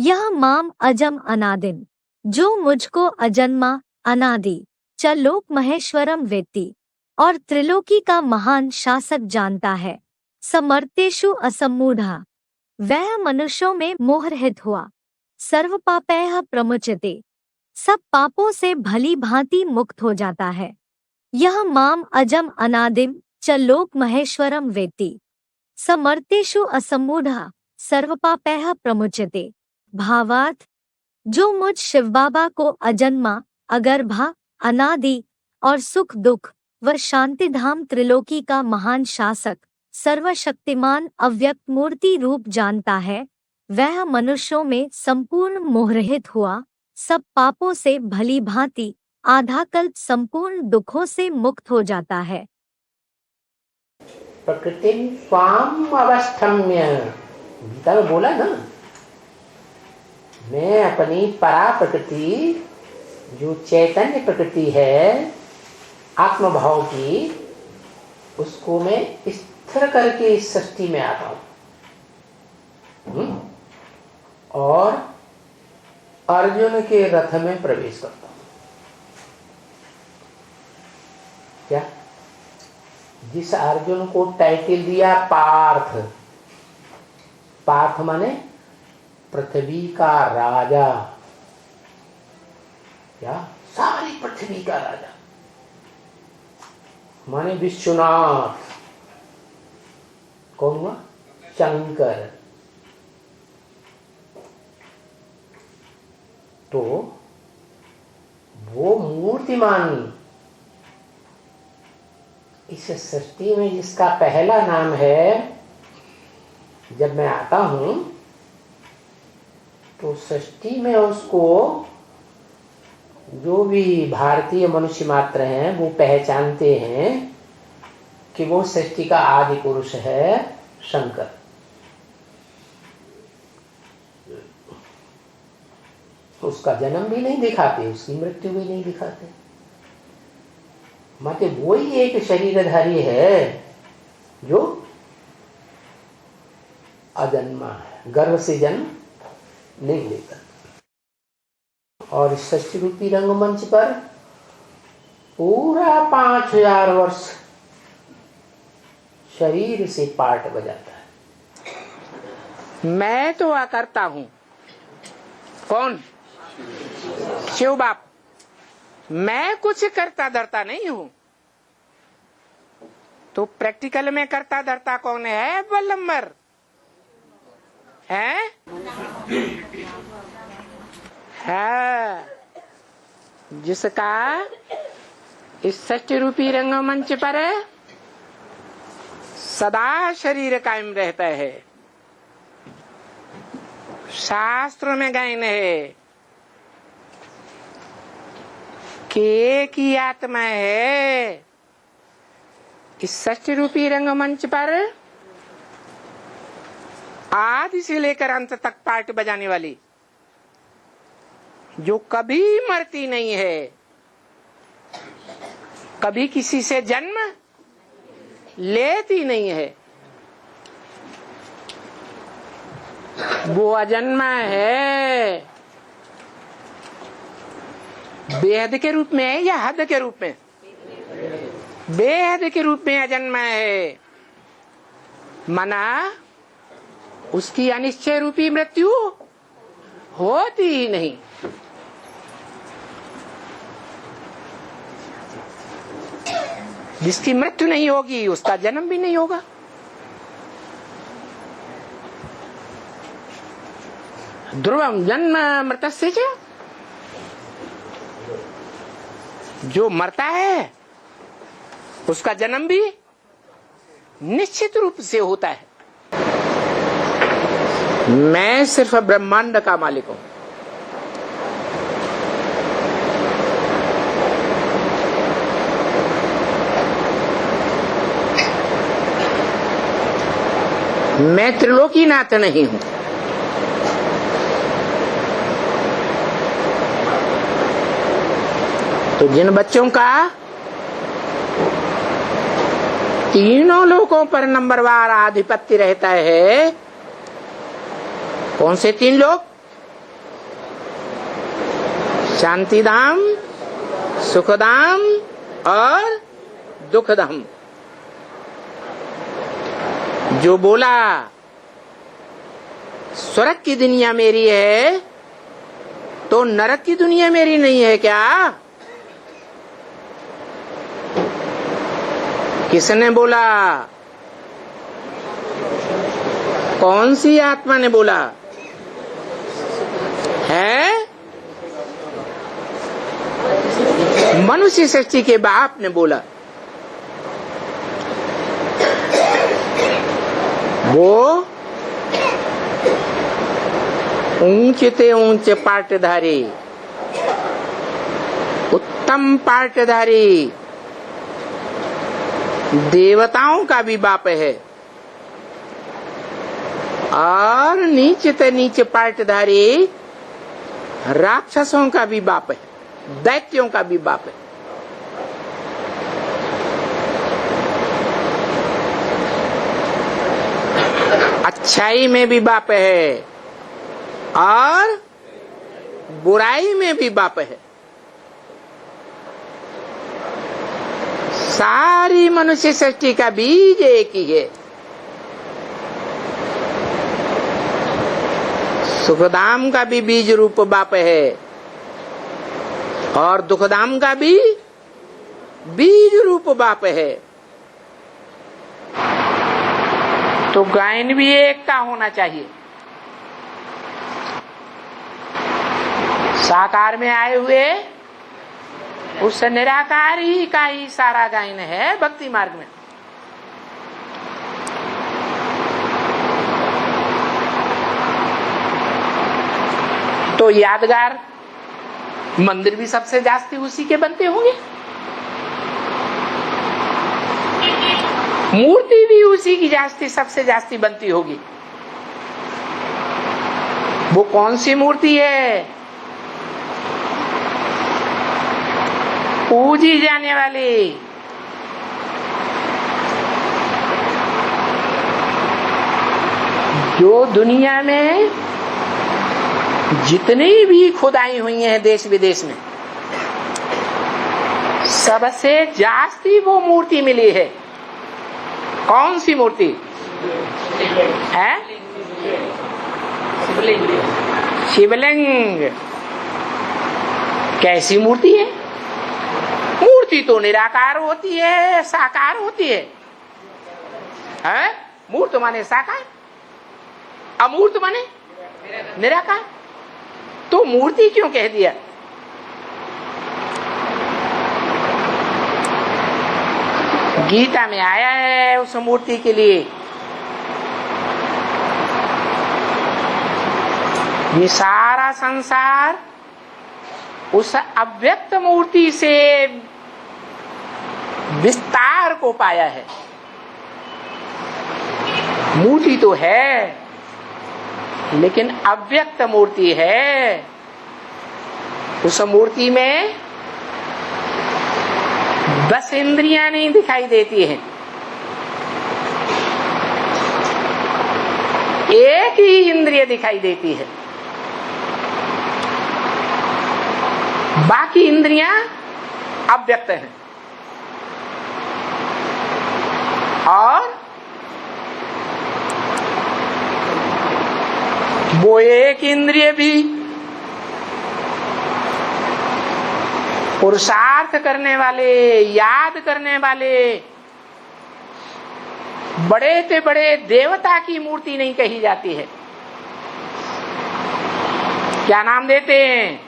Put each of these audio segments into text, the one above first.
यह माम अजम अनादिम, जो मुझको अजन्मा अनादि च लोक महेश्वरम वेत्ति और त्रिलोकी का महान शासक जानता है। समर्तेषु असम्मूढ़ा, वह मनुष्यों में मोहरहित हुआ। सर्व पापैः प्रमुच्यते, सब पापों से भली भांति मुक्त हो जाता है। यह माम अजम अनादिम च लोक महेश्वरम वेत्ति, समर्तेषु असम्मूढ़ा सर्व पापैः प्रमुच्यते। भावार्थ, जो मुझ शिव बाबा को अजन्मा, अगर्भा, अनादि और सुख दुख व शांति धाम त्रिलोकी का महान शासक, सर्वशक्तिमान अव्यक्त मूर्ति रूप जानता है, वह मनुष्यों में संपूर्ण मोहरहित हुआ, सब पापों से भली भांति आधा कल्प संपूर्ण दुखों से मुक्त हो जाता है। प्रकृति स्वाम अवस्थम्य, गीता में बोला ना, मैं अपनी परा प्रकृति, जो चैतन्य प्रकृति है आत्म भाव की, उसको मैं स्थिर करके इस सृष्टि में आता हूं और अर्जुन के रथ में प्रवेश करता हूं। क्या? जिस अर्जुन को टाइटल दिया पार्थ, पार्थ माने पृथ्वी का राजा, क्या? सारी पृथ्वी का राजा माने विश्वनाथ। कौन हुआ? शंकर। तो वो मूर्तिमान इस सृष्टि में जिसका पहला नाम है, जब मैं आता हूं तो सृष्टि में उसको जो भी भारतीय मनुष्य मात्र हैं वो पहचानते हैं कि वो सृष्टि का आदि पुरुष है शंकर। उसका जन्म भी नहीं दिखाते, उसकी मृत्यु भी नहीं दिखाते, माते वही एक शरीरधारी है जो अजन्मा है, गर्भ से जन्म नहीं लेता। और इस सृष्टि रूपी रंगमंच पर पूरा 5000 वर्ष शरीर से पार्ट बजाता है। मैं तो अकर्ता हूं। कौन? शिव बाप। मैं कुछ करता धरता नहीं हूं। तो प्रैक्टिकल में करता धरता कौन है? बल्लम्बर है? जिसका इस सृष्टि रूपी रंगमंच पर सदा शरीर कायम रहता है। शास्त्रों में गायन है कि एक ही आत्मा है इस सृष्टि रूपी रंगमंच पर आदि से लेकर अंत तक पार्ट बजाने वाली, जो कभी मरती नहीं है, कभी किसी से जन्म लेती नहीं है, वो अजन्मा है। बेहद के रूप में है या हद के रूप में? बेहद के रूप में अजन्मा है। मना उसकी अनिश्चय रूपी मृत्यु होती ही नहीं। जिसकी मृत्यु नहीं होगी उसका जन्म भी नहीं होगा। ध्रुवम जन्म मृतस्य च, जो मरता है उसका जन्म भी निश्चित रूप से होता है। मैं सिर्फ ब्रह्मांड का मालिक हूं। मैं त्रिलोकीनाथ नहीं हूं। तो जिन बच्चों का तीनों लोकों पर नंबरवार आधिपत्य रहता है, कौन से 3 लोग? शांतिधाम, सुखधाम और दुखधाम। जो बोला स्वर्ग की दुनिया मेरी है तो नरक की दुनिया मेरी नहीं है क्या? किसने बोला? कौन सी आत्मा ने बोला है? मनुष्य सृष्टि के बाप ने बोला। वो ऊंचे ते ऊंचे पाटधारी, उत्तम पाटधारी देवताओं का भी बाप है और नीचे ते नीचे पाटधारी राक्षसों का भी बाप है, दैत्यों का भी बाप है। अच्छाई में भी बाप है और बुराई में भी बाप है। सारी मनुष्य सृष्टि का बीज एक ही है। सुखधाम का भी बीज रूप बाप है और दुखधाम का भी बीज रूप बाप है। तो गायन भी एक का होना चाहिए। साकार में आए हुए उस निराकार ही का ही सारा गायन है भक्ति मार्ग में। तो यादगार मंदिर भी सबसे जास्ती उसी के बनते होंगे, मूर्ति भी उसी की जास्ती सबसे जास्ती बनती होगी। वो कौन सी मूर्ति है? पूजी जाने वाली। जो दुनिया में जितनी भी खुदाई हुई हैं देश विदेश में, सबसे जास्ती वो मूर्ति मिली है। कौन सी मूर्ति है? शिवलिंग। कैसी मूर्ति है? मूर्ति तो निराकार होती है, साकार होती है। मूर्त माने साकार, अमूर्त माने निराकार। तो मूर्ति क्यों कह दिया? गीता में आया है उस मूर्ति के लिए। ये सारा संसार उस अव्यक्त मूर्ति से विस्तार को पाया है। मूर्ति तो है लेकिन अव्यक्त मूर्ति है। उस मूर्ति में 10 इंद्रियां नहीं दिखाई देती हैं, एक ही इंद्रिय दिखाई देती है। बाकी इंद्रियां अव्यक्त हैं और वो एक इंद्रिय भी पुरुषार्थ करने वाले, याद करने वाले बड़े से बड़े देवता की मूर्ति नहीं कही जाती है। क्या नाम देते हैं?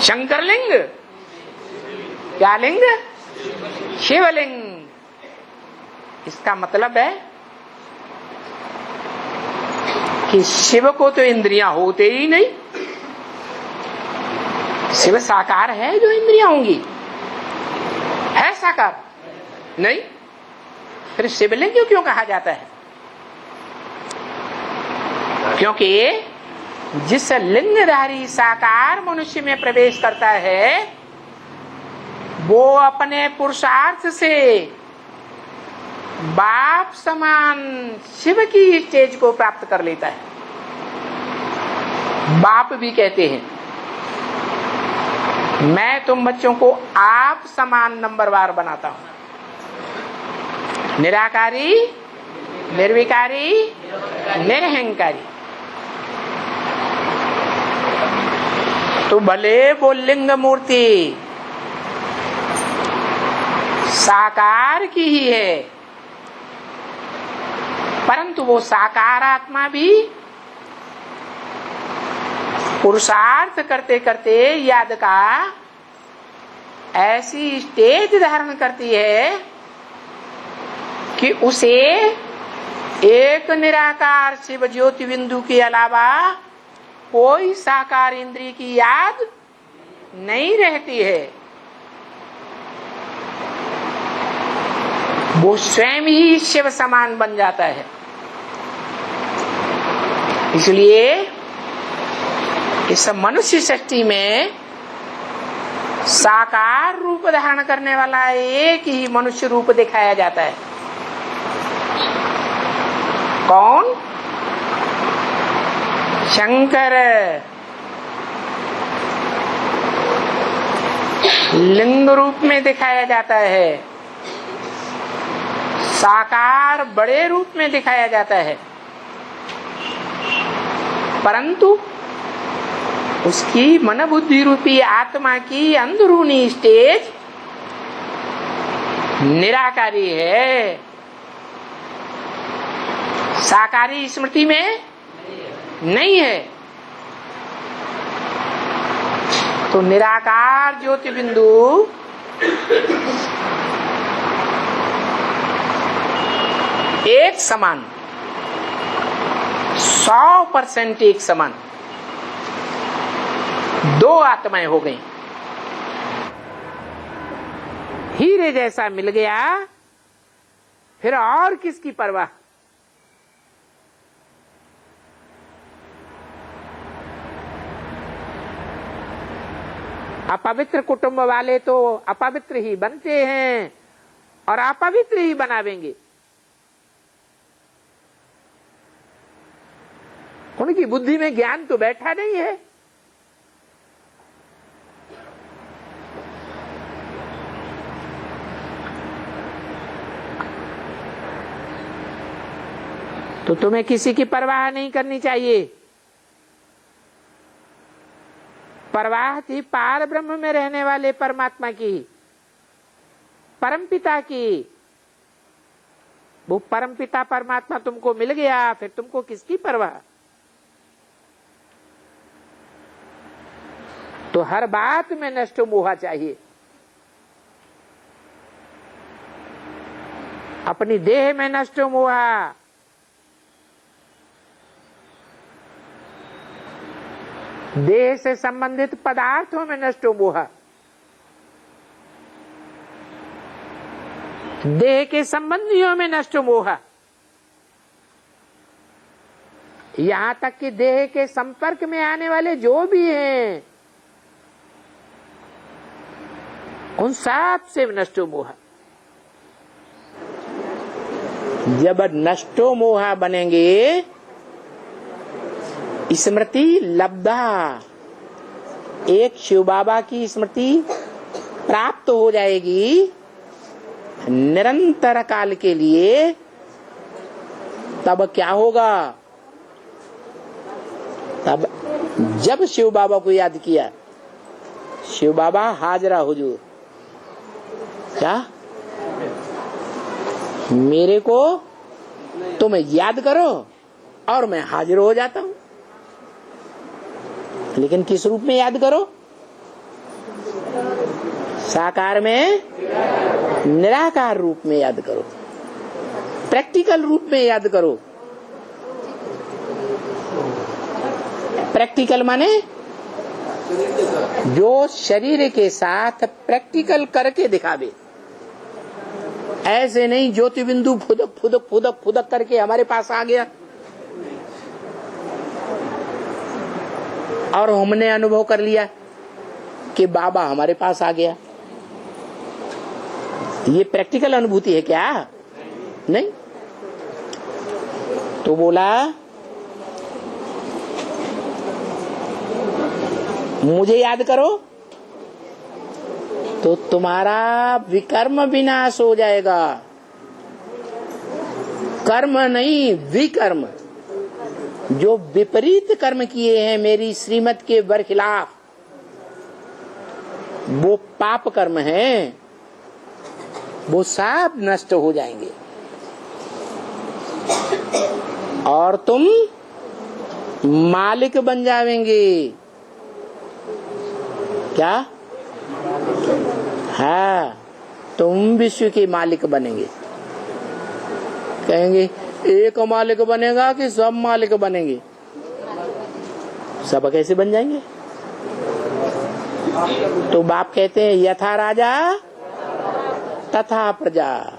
शंकरलिंग। क्या लिंग? शिवलिंग। इसका मतलब है कि शिव को तो इंद्रियां होते ही नहीं। शिव साकार है जो इंद्रियां होंगी? है साकार? नहीं। फिर शिवलिंग क्यों कहा जाता है? क्योंकि जिस लिंगधारी साकार मनुष्य में प्रवेश करता है वो अपने पुरुषार्थ से बाप समान शिव की स्टेज को प्राप्त कर लेता है। बाप भी कहते हैं मैं तुम बच्चों को आप समान नंबरवार बनाता हूं। निराकारी, निर्विकारी, निरहंकारी। तो भले वो लिंग मूर्ति साकार की ही है, परंतु वो साकार आत्मा भी पुरुषार्थ करते करते याद का ऐसी स्टेज धारण करती है कि उसे एक निराकार शिव ज्योति बिंदु के अलावा कोई साकार इंद्रिय की याद नहीं रहती है। वो स्वयं ही शिव समान बन जाता है। इसलिए इस मनुष्य सृष्टि में साकार रूप धारण करने वाला एक ही मनुष्य रूप दिखाया जाता है। कौन? शंकर। लिंग रूप में दिखाया जाता है, साकार बड़े रूप में दिखाया जाता है, परंतु उसकी मन बुद्धि रूपी आत्मा की अंदरूनी स्टेज निराकारी है, साकारी स्मृति में नहीं है। तो निराकार ज्योति बिंदु एक समान, 100% एक समान दो आत्माएं हो गई। हीरे जैसा मिल गया, फिर और किसकी परवाह। अपवित्र कुटुंब वाले तो अपवित्र ही बनते हैं और अपवित्र ही बनावेंगे। उनकी बुद्धि में ज्ञान तो बैठा नहीं है। तो तुम्हें किसी की परवाह नहीं करनी चाहिए। परवाह थी पार ब्रह्म में रहने वाले परमात्मा की, परमपिता की। वो परमपिता परमात्मा तुमको मिल गया, फिर तुमको किसकी परवाह। तो हर बात में नष्ट मोहा चाहिए। अपनी देह में नष्ट मोहा, देह से संबंधित पदार्थों में नष्ट मोहा, देह के संबंधियों में नष्ट मोहा, यहां तक कि देह के संपर्क में आने वाले जो भी हैं उन सब से नष्टो मोहा। जब नष्टो मोहा बनेंगे, स्मृति लब्धा, एक शिव बाबा की स्मृति प्राप्त हो जाएगी निरंतर काल के लिए। तब क्या होगा? तब जब शिव बाबा को याद किया, शिव बाबा हाजरा हुजूर, क्या मेरे को तुम याद करो और मैं हाजिर हो जाता हूं। लेकिन किस रूप में याद करो? साकार में, निराकार रूप में याद करो, प्रैक्टिकल रूप में याद करो। प्रैक्टिकल माने जो शरीर के साथ प्रैक्टिकल करके दिखावे। ऐसे नहीं ज्योति बिंदु फुदक फुदक फुदक फुदक करके हमारे पास आ गया और हमने अनुभव कर लिया कि बाबा हमारे पास आ गया। ये प्रैक्टिकल अनुभूति है क्या? नहीं। तो बोला मुझे याद करो तो तुम्हारा विकर्म विनाश हो जाएगा। कर्म नहीं, विकर्म। जो विपरीत कर्म किए हैं मेरी श्रीमत के बरखिलाफ, वो पाप कर्म हैं, वो सब नष्ट हो जाएंगे और तुम मालिक बन जाएंगे। क्या? हाँ, तुम विश्व के मालिक बनेंगे। कहेंगे एक मालिक बनेगा कि सब मालिक बनेंगे? सब कैसे बन जाएंगे? तो बाप कहते हैं यथा राजा तथा प्रजा।